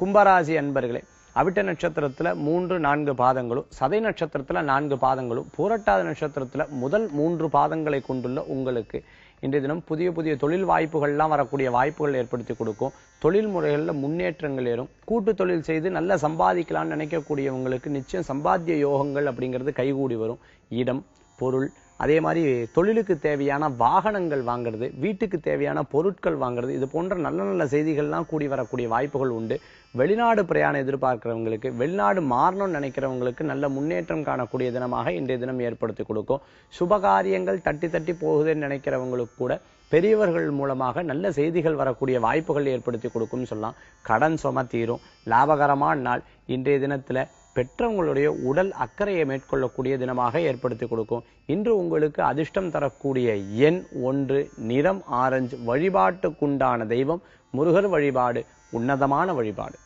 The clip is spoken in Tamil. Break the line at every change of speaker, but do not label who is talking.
கும்பராசி அன்பர்களே, அவிட்ட நட்சத்திரத்துல 3, 4 பாதங்களும், சதை நட்சத்திரத்துல 4 பாதங்களும், பூரட்டாதி நட்சத்திரத்துல முதல் 3 பாதங்களை கொண்டுள்ள உங்களுக்கு இன்றைய தினம் புதிய புதிய தொழில் வாய்ப்புகள்லாம் வரக்கூடிய வாய்ப்புகள் ஏற்படுத்தி கொடுக்கும். தொழில் முறைகளில் முன்னேற்றங்கள் ஏறும். கூட்டு தொழில் செய்து நல்லா சம்பாதிக்கலாம்னு நினைக்கக்கூடியவங்களுக்கு நிச்சயம் சம்பாத்திய யோகங்கள் அப்படிங்கிறது கைகூடி வரும். இடம், பொருள், அதே மாதிரி தொழிலுக்கு தேவையான வாகனங்கள் வாங்குறது, வீட்டுக்கு தேவையான பொருட்கள் வாங்குறது, இது போன்ற நல்ல நல்ல செய்திகள்லாம் கூடி வரக்கூடிய வாய்ப்புகள் உண்டு. வெளிநாடு பிரயாணம் எதிர்பார்க்கிறவங்களுக்கு, வெளிநாடு மாறணும்னு நினைக்கிறவங்களுக்கு நல்ல முன்னேற்றம் காணக்கூடிய தினமாக இன்றைய தினம் ஏற்படுத்தி கொடுக்கும். சுபகாரியங்கள் தட்டி தட்டி போகுதுன்னு நினைக்கிறவங்களுக்கு கூட பெரியவர்கள் மூலமாக நல்ல செய்திகள் வரக்கூடிய வாய்ப்புகள் ஏற்படுத்தி கொடுக்கும்னு சொல்லலாம். கடன் சுமை தீரும். லாபகரமான நாள். இன்றைய தினத்துல பெற்றவங்களுடைய உடல் அக்கறையை மேற்கொள்ளக்கூடிய தினமாக ஏற்படுத்தி கொடுக்கும். இன்று உங்களுக்கு அதிர்ஷ்டம் தரக்கூடிய எண் 1, நிறம் ஆரஞ்சு. வழிபாட்டுக்குண்டான தெய்வம் முருகர் வழிபாடு, உன்னதமான வழிபாடு.